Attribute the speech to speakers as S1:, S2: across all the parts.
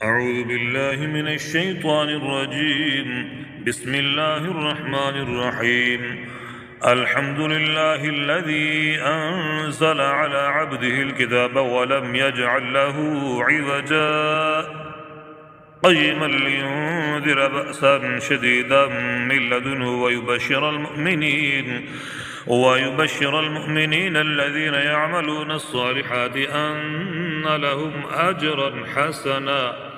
S1: أعوذ بالله من الشيطان الرجيم. بسم الله الرحمن الرحيم. الحمد لله الذي أنزل على عبده الكتاب ولم يجعل له عوجا قيما لينذر بأسا شديدا من لدنه ويبشر المؤمنين الذين يعملون الصالحات أن لهم أجرا حسنا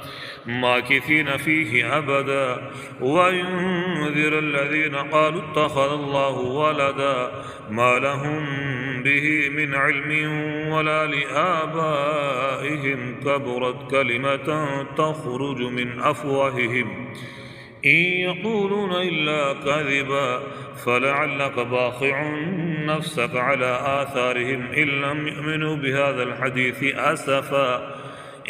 S1: ماكثين فيه أبدا وينذر الذين قالوا اتخذ الله ولدا ما لهم به من علم ولا لآبائهم كبرت كلمة تخرج من أفواههم إن يقولون إلا كذبا فلعلك باخع نفسك على آثارهم إن لم يؤمنوا بهذا الحديث أسفا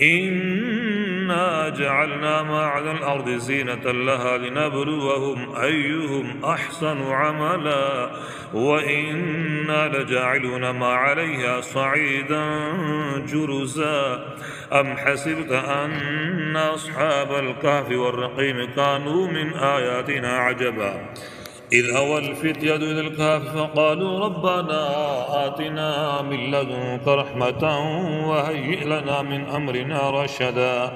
S1: إنا جعلنا ما على الأرض زينة لها لنبلوهم أيهم أحسن عملا وإنا لجاعلون ما عليها صعيدا جرزا أم حسبت أن أصحاب الكهف والرقيم كانوا من آياتنا عجبا إذ أوى الفتية إلى الكهف فقالوا ربنا آتنا من لدنك رحمة وهيئ لنا من أمرنا رشدا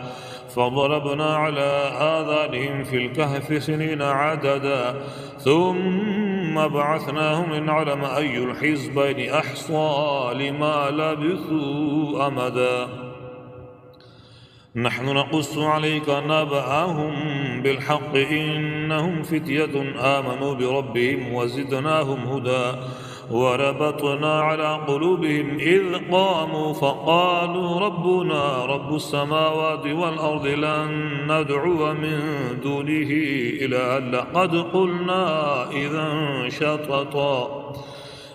S1: فضربنا على آذانهم في الكهف سنين عددا ثم بعثناهم لنعلم أي الحزبين أحصى لما لبثوا أمدا نحن نقص عليك نبأهم بالحق إنهم فتية آمنوا بربهم وزدناهم هدى وربطنا على قلوبهم إذ قاموا فقالوا ربنا رب السماوات والأرض لن ندعو من دونه إلها لقد قلنا إذا شططا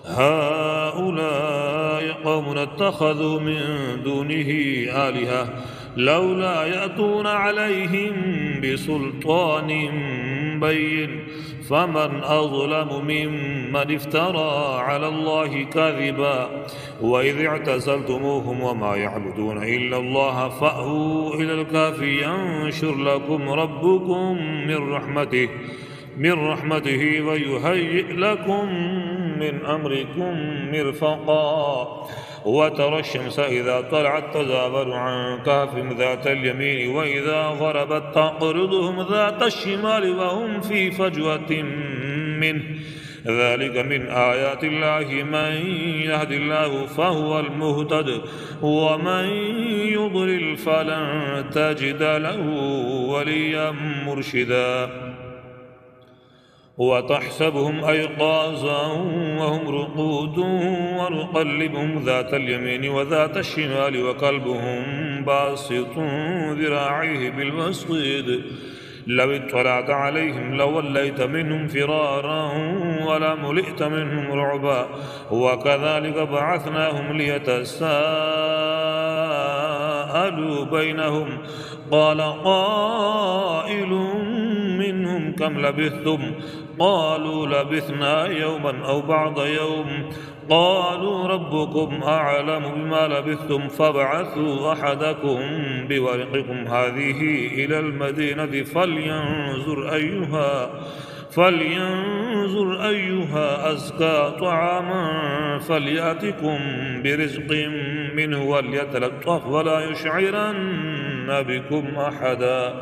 S1: هؤلاء قوم اتخذوا من دونه آلهة لولا يأتون عليهم بسلطان بين فمن أظلم ممن افترى على الله كذبا وإذ اعتزلتموهم وما يعبدون إلا الله فأووا إلى الكهف ينشر لكم ربكم من رحمته ويهيئ لكم من أمركم مرفقا وترى الشمس إذا طلعت تزاور عن كهفهم ذات اليمين وإذا غربت تقرضهم ذات الشمال وهم في فجوة منه ذلك من آيات الله من يهد الله فهو المهتد ومن يضلل فلن تجد له وليا مرشدا وتحسبهم أيقاظا وهم رقود ونقلبهم ذات اليمين وذات الشمال وكلبهم باسط ذراعيه بالوسيد لو اطلعت عليهم لوليت منهم فرارا ولملئت منهم رعبا وكذلك بعثناهم ليتساءلوا بينهم قال قائل منهم كم لبثتم قالوا لبثنا يوما أو بعض يوم قالوا ربكم أعلم بما لبثتم فابعثوا أحدكم بورقكم هذه إلى المدينة فلينظر أيها أزكى طعاما فليأتكم برزق منه وليتلطف ولا يشعرن بكم أحدا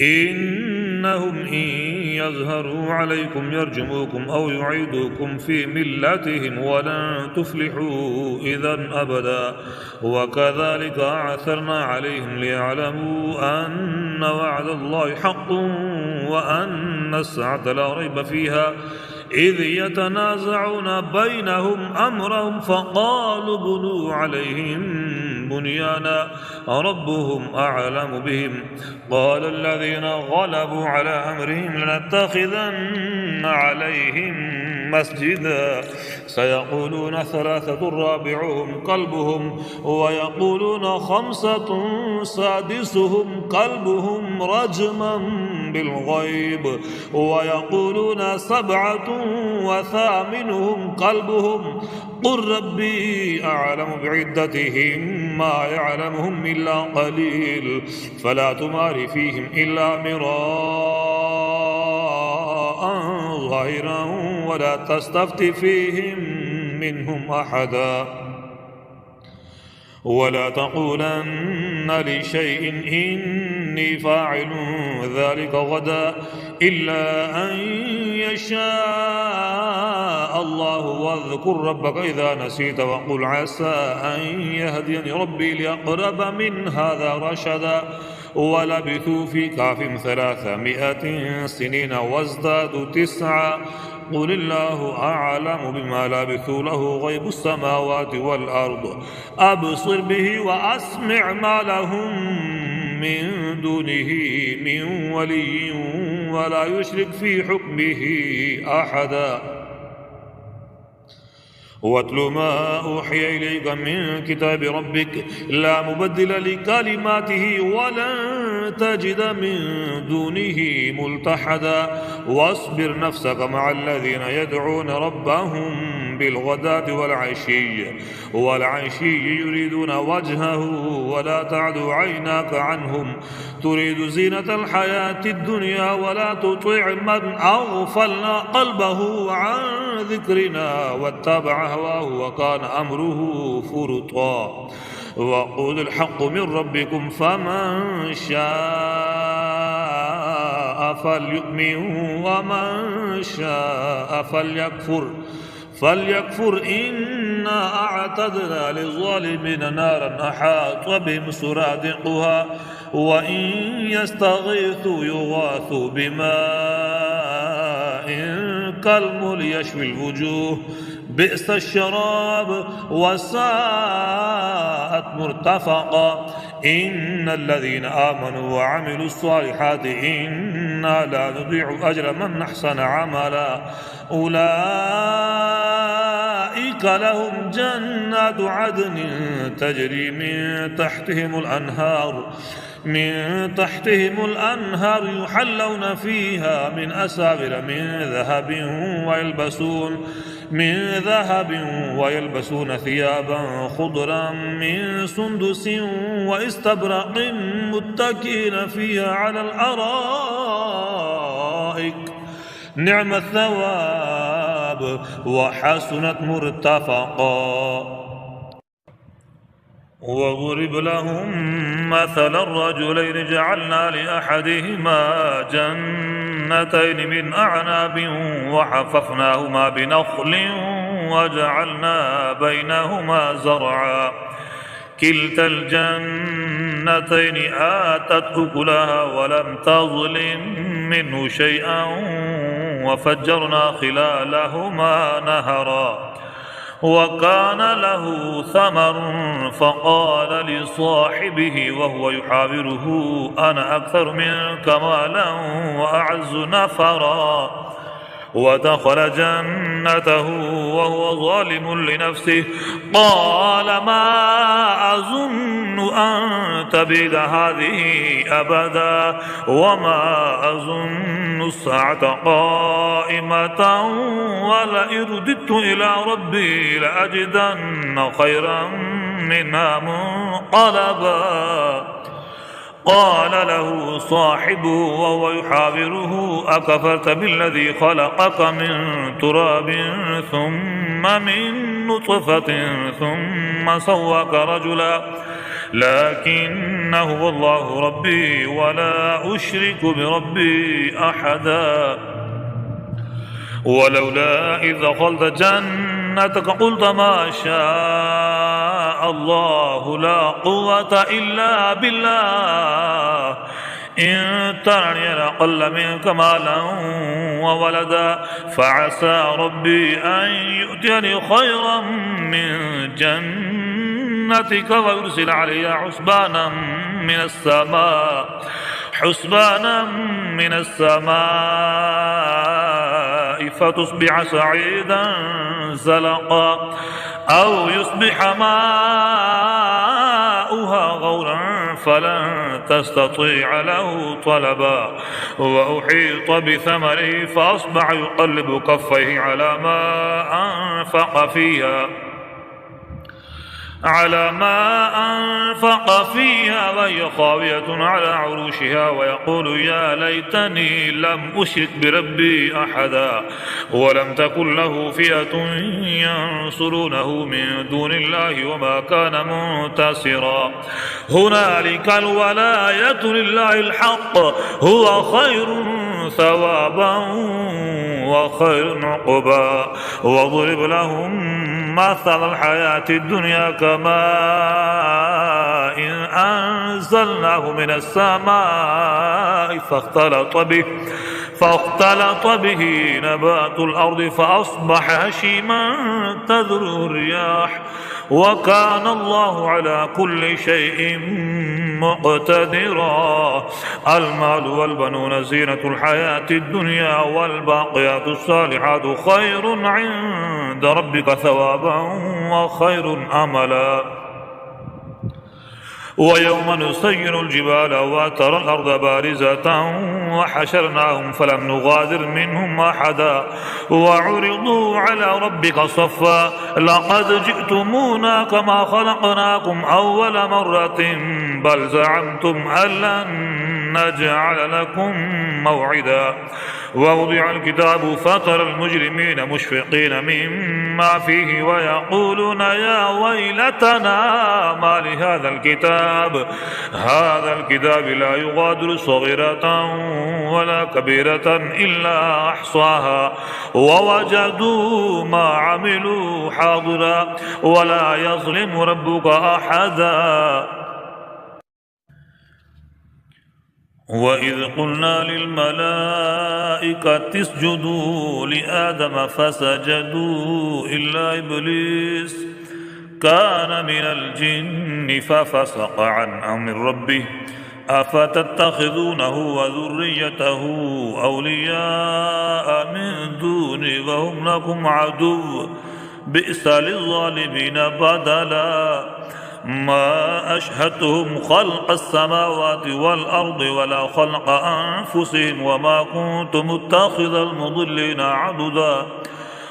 S1: إنهم إن يظهروا عليكم يرجموكم أو يعيدوكم في ملتهم ولن تفلحوا إذا أبدا وكذلك أعثرنا عليهم ليعلموا أن وعد الله حق وأن الساعة لا ريب فيها إذ يتنازعون بينهم أمرهم فقالوا بنوا عليهم بنيانا ربهم أعلم بهم قال الذين غلبوا على أمرهم لنتخذن عليهم مسجدا سيقولون 3 رابعهم كلبهم ويقولون 5 سادسهم كلبهم رجما بالغيب ويقولون 7 وثامنهم كلبهم قل ربي أعلم بعدتهم ما يعلمهم إلا قليل فلا تمار فيهم إلا مراء ظاهرا ولا تستفت فيهم منهم أحدا ولا تقولن لشيء إني فاعل ذلك غدا إلا أن يشاء الله واذكر ربك إذا نسيت وقل عسى أن يهديني ربي لأقرب من هذا رشدا ولبثوا في كهف 300 سنين وازدادوا 9 قل الله أعلم بما لبثوا له غيب السماوات والأرض أبصر به وأسمع ما لهم من دونه من ولي ولا يشرك في حكمه أحدا واتل ما أوحي إليك من كتاب ربك لا مبدل لكلماته ولن تجد من دونه ملتحدا واصبر نفسك مع الذين يدعون ربهم بالغداة والعشي يريدون وجهه ولا تعد عيناك عنهم تريد زينة الحياة الدنيا ولا تطع من أغفلنا قلبه عن ذكرنا واتبع هواه وكان أمره فرطا وقل الحق من ربكم فمن شاء فليؤمن ومن شاء فليكفر إنا أعتدنا للظالمين نارا أحاط بهم سرادقها وإن يستغيثوا يغاثوا بماء كالمهل يشوي الوجوه بئس الشراب وساءت مرتفقا إن الذين آمنوا وعملوا الصالحات إنا لا نضيع أجر من أحسن عملا أولئك لهم جنات عدن تجري من تحتهم الأنهار يحلون فيها من أساور من ذهب ويلبسون ثيابا خضرا من سندس واستبرق متكئين فيها على الأرائك نعم الثواب وحسنت مرتفقا وضرب لهم مثل الرجلين جعلنا لأحدهما جنتين من أعناب وحففناهما بنخل وجعلنا بينهما زرعا كلتا الجنتين آتت أكلها ولم تظلم منه شيئا وفجرنا خلالهما نهرا وكان له ثمر فقال لصاحبه وهو يحاوره أنا أكثر منك مالا وأعز نفرا ودخل جنته وهو ظالم لنفسه قال ما أظن أن تبيد هذه أبدا وما أظن الساعة قائمة ولئن رددت إلى ربي لأجدن خيرا منها منقلبا قال له صاحبه وهو يحاوره أكفرت بالذي خلقك من تراب ثم من نطفة ثم سواك رجلا لكنه هو الله ربي ولا أشرك بربي أحدا ولولا إذ دخلت جنتك قلت ما شاء الله لا قوة إلا بالله إن ترني أقل منك مالا وولدا فعسى ربي أن يؤتيني خيرا من جنتك ويرسل عليها حسبانا من السماء فتصبح صعيدا زلقا أو يصبح ماؤها غورا فلن تستطيع له طلبا وأحيط بثمره فأصبح يقلب كفيه على ما أنفق فيها وهي خاوية على عروشها ويقول يا ليتني لم أشرك بربي أحدا ولم تكن له فئة ينصرونه من دون الله وما كان منتصرا هنالك الولاية لله الحق هو خير ثوابا وخير عقبا واضرب لهم مثل الحياة الدنيا كماء إن أنزلناه من السماء فاختلط به نبات الأرض فأصبح هشيما تذروه الرياح وكان الله على كل شيء مقتدرا المال والبنون زينة الحياة الدنيا والباقيات الصالحات خير عند ربك ثوابا وخير أملا ويوم نسير الجبال وترى الأرض بارزة وحشرناهم فلم نغادر منهم أحدا وعرضوا على ربك صفا لقد جئتمونا كما خلقناكم أول مرة بل زعمتم أن لن نجعل لكم موعدا ووضع الكتاب فترى المجرمين مشفقين مما فيه ويقولون يا ويلتنا ما لهذا الكتاب لا يغادر صغيرة ولا كبيرة إلا أحصاها ووجدوا ما عملوا حاضرا ولا يظلم ربك أحدا وإذ قلنا للملائكة اسجدوا لآدم فسجدوا إلا إبليس كان من الجن ففسق عن أمر ربه أفتتخذونه وذريته أولياء من دوني وهم لكم عدو بئس للظالمين بدلا ما أشهدتهم خلق السماوات والأرض ولا خلق أنفسهم وما كنت متخذ المضلين عضدا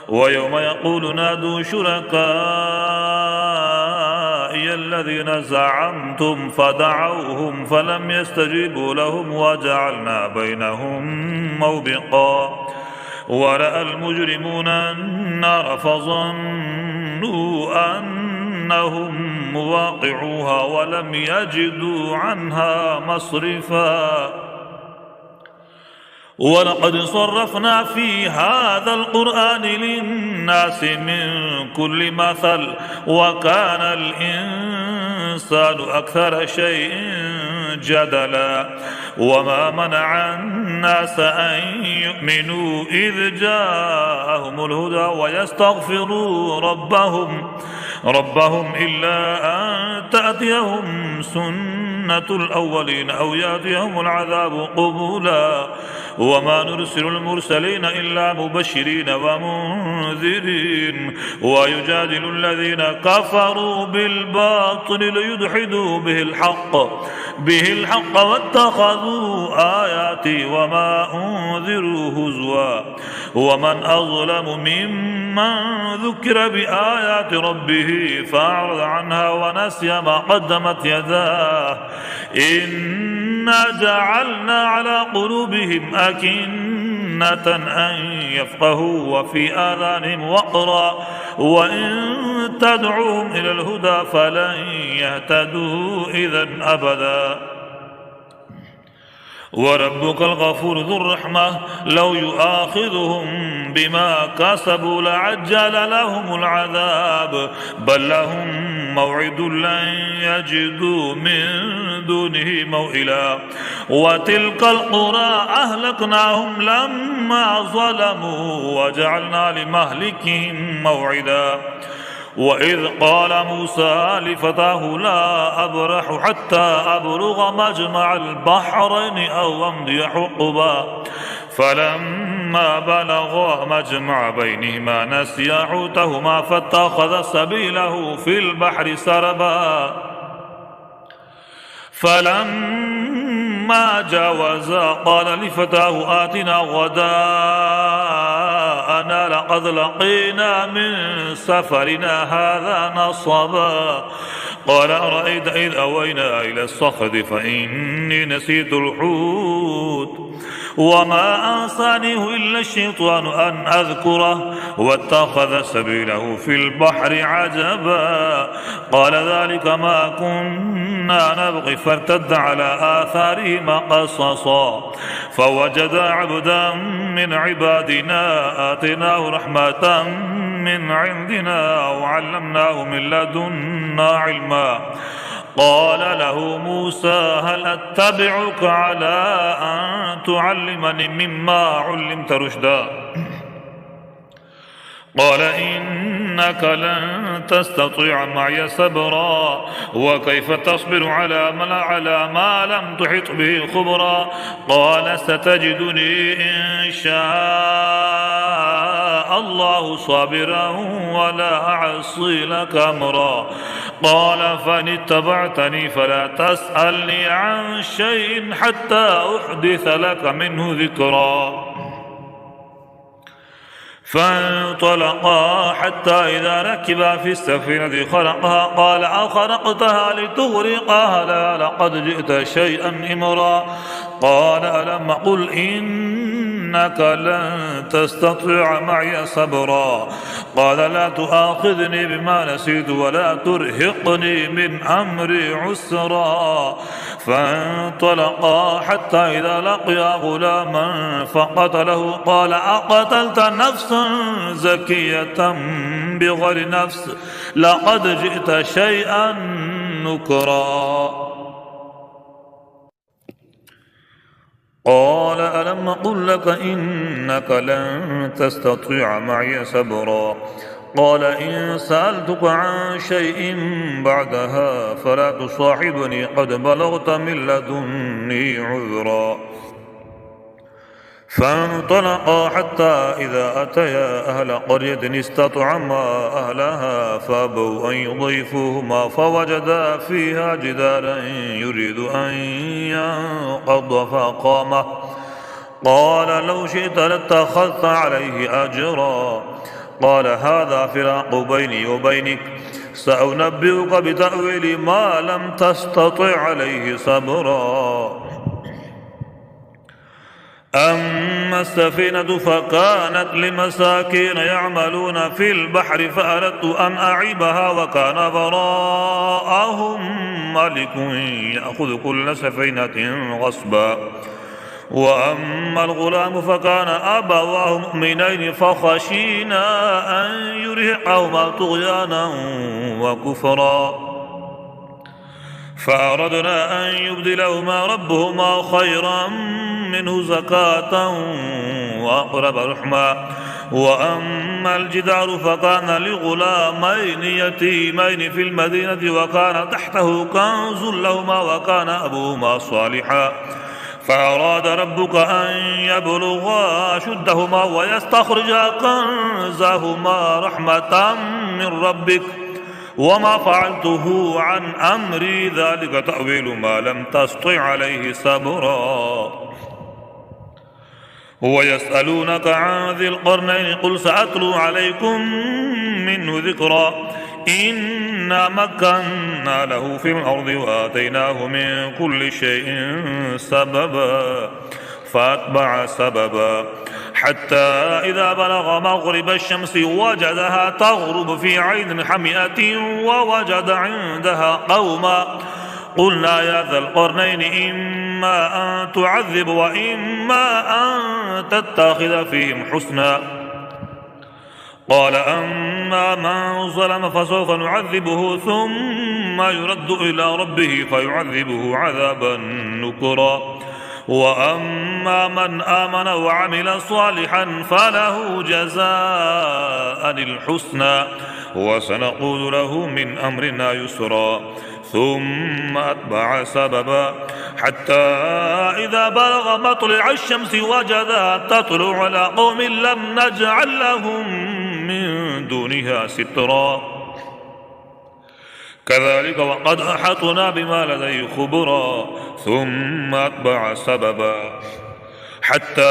S1: ويوم يقول نادوا شركائي الذين زعمتم فدعوهم فلم يستجيبوا لهم وجعلنا بينهم موبقا ورأى المجرمون النار فظنوا أنهم مواقعوها ولم يجدوا عنها مصرفا ولقد صرفنا في هذا القرآن للناس من كل مثل وكان الإنسان أكثر شيء جدلا وما منع الناس أن يؤمنوا إذ جاءهم الهدى ويستغفروا ربهم إلا أن تأتيهم سنة الأولين أو يأتيهم العذاب قبولا وما نرسل المرسلين إلا مبشرين ومنذرين ويجادل الذين كفروا بالباطل ليدحدوا به الحق واتخذوا آياتي وما أنذروا هزوا ومن أظلم ممن ذكر بآيات ربه فأعرض عنها ونسي ما قدمت يداه إنا جعلنا على قلوبهم أكنة أن يفقهوا وفي آذانهم وقرا وإن تدعوهم إلى الهدى فلن يهتدوا إذا أبدا وربك الغفور ذو الرحمة لو يؤاخذهم بما كسبوا لعجل لهم العذاب بل لهم موعد لن يجدوا من دونه موئلا وتلك القرى أهلكناهم لما ظلموا وجعلنا لمهلكهم موعدا وإذ قال موسى لفتاه لا أبرح حتى أبلغ مجمع البحرين أو أمضي حقبا فلما فلما بلغا مجمع بينهما نسيا حوتهما فاتخذ سبيله في البحر سربا فلما جاوزا قال لفتاه آتنا غداءنا لقد لقينا من سفرنا هذا نصبا قال أرأيت إذ أوينا إلى الصخر فإني نسيت الحوت وما أنسانيه إلا الشيطان أن أذكره واتخذ سبيله في البحر عجبا قال ذلك ما كنا نبغي فارتد على آثارهما قصصا فوجد عبدا من عبادنا آتيناه رحمة من عندنا وعلمناه من لدنا علما قال له موسى هل أتبعك على أن تعلمني مما علمت رشدا قال إنك لن تستطيع معي صبرا وكيف تصبر على ما لم تحط به خبرا قال ستجدني إن شاء الله صابرا ولا أعصي لك أمرا قال فإن اتبعتني فلا تسألني عن شيء حتى أحدث لك منه ذكرا فانطلقا حتى إذا ركبا في السفينة خرقها قال أخرقتها لتغرقها لا لقد جئت شيئا إمرا قال ألم أقل إنك لن تستطيع معي صبرا قال لا تؤاخذني بما نسيت ولا ترهقني من أمري عسرا فانطلقا حتى إذا لقيا غلاما فقتله قال أقتلت نفسا زكية بغير نفس لقد جئت شيئا نكرا قال ألم أقل لك إنك لن تستطيع معي صبرا قال إن سألتك عن شيء بعدها فلا تصاحبني قد بلغت من لدني عذرا فانطلقا حتى إذا أتيا أهل قرية استطعما أهلها فأبوا أن يضيفوهما فوجدا فيها جدارا يريد أن ينقض فقامه قال لو شئت لاتخذت عليه أجرا قال هذا فراق بيني وبينك سأنبئك بتأويل ما لم تستطع عليه صبرا أما السفينة فكانت لمساكين يعملون في البحر فأردت أن أعيبها وكان وراءهم ملك يأخذ كل سفينة غصبا وأما الغلام فكان أبواه مؤمنين فخشينا أن يرهقهما طغيانا وكفرا فأردنا أن يبدلهما ربهما خيرا منه زكاة وأقرب رحما وأما الجدار فكان لغلامين يتيمين في المدينة وكان تحته كنز لهما وكان أبوهما صالحا فأراد ربك أن يبلغا أشدهما ويستخرجا كنزهما رحمة من ربك وما فعلته عن أمري ذلك تأويل ما لم تستطع عليه صبرا ويسألونك عن ذي القرنين قل سأتلو عليكم منه ذكرا إنا مكنا له في الأرض وآتيناه من كل شيء سببا فأتبع سببا حتى إذا بلغ مغرب الشمس وجدها تغرب في عين حمئة ووجد عندها قوما قلنا يا ذا القرنين إما أن تعذب وإما أن تتخذ فيهم حسنا قال أما من ظلم فسوف نعذبه ثم يرد إلى ربه فيعذبه عذابا نكرا وأما من آمن وعمل صالحا فله جزاء الحسنى وسنقول له من أمرنا يسرا ثم أتبع سببا حتى إذا بلغ مطلع الشمس وجدها تطلع على قوم لم نجعل لهم من دونها سترا كذلك وقد أحطنا بما لديه خبرا ثم أتبع سببا حتى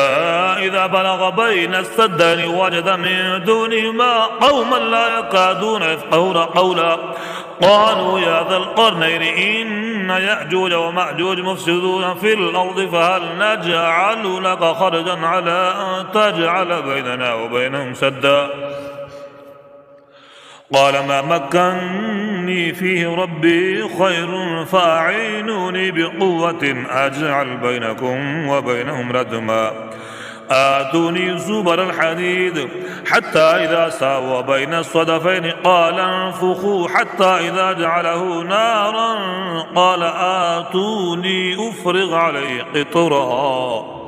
S1: إذا بلغ بين السدين وجد من دونهما قوما لا يكادون يفقهون قولا قالوا يا ذا القرنين إن يأجوج ومأجوج مفسدون في الأرض فهل نجعل لك خرجا على أن تجعل بيننا وبينهم سدا قال ما مكنني فيه ربي خير فأعينوني بقوة أجعل بينكم وبينهم ردما آتوني زبر الحديد حتى إذا ساوى بين الصدفين قال انفخوا حتى إذا جعله نارا قال آتوني أفرغ عليه قطرا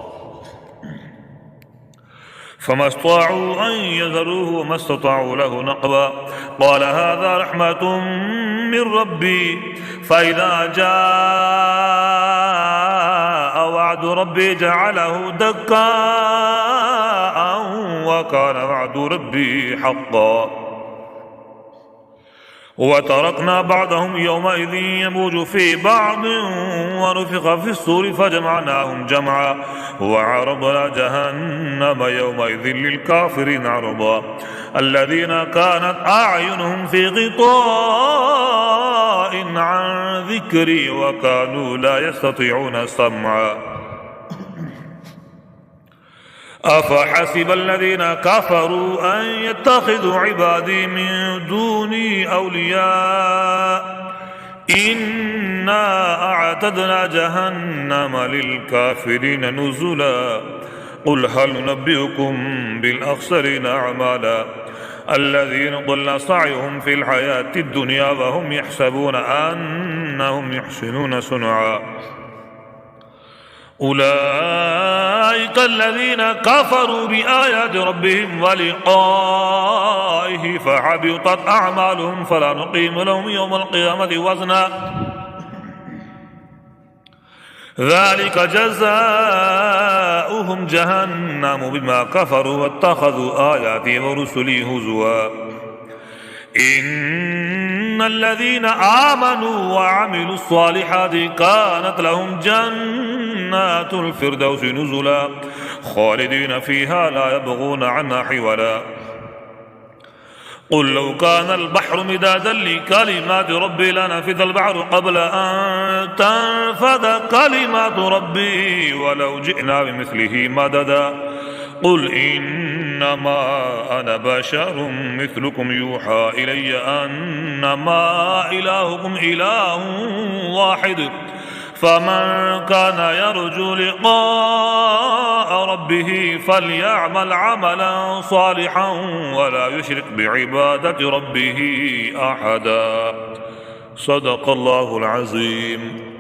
S1: فما استطاعوا أن يذروه وما استطاعوا له نقبا قال هذا رحمة من ربي فإذا جاء وعد ربي جعله دكاء وكان وعد ربي حقا وتركنا بعضهم يومئذ يموج في بعض ونفخ في الصور فجمعناهم جمعا وعرضنا جهنم يومئذ للكافرين عرضا الذين كانت أعينهم في غطاء عن ذكري وكانوا لا يستطيعون سمعا أفحسب الذين كفروا أن يتخذوا عبادي من دوني أولياء إنا أعتدنا جهنم للكافرين نزلا قل هل ننبئكم بالأخسرين أعمالا الذين ضل سعيهم في الحياة الدنيا وهم يحسبون أنهم يحسنون صنعا أولئك الذين كفروا بآيات ربهم ولقائه فحبطت أعمالهم فلا نقيم لهم يوم القيامة وزنا ذلك جزاؤهم جهنم بما كفروا واتخذوا آياتي ورسلي هزوا إن الذين آمنوا وعملوا الصالحات كانت لهم جنات الفردوس نزلا خالدين فيها لا يبغون عنها حولا قل لو كان البحر مدادا لكلمات ربي لنفذ البحر قبل أن تنفذ كلمات ربي ولو جئنا بمثله مددا قل إنما أنا بشر مثلكم يوحى إلي أنما إلهكم إله واحد فمن كان يرجو لقاء ربه فليعمل عملا صالحا ولا يشرك بعبادة ربه أحدا صدق الله العظيم.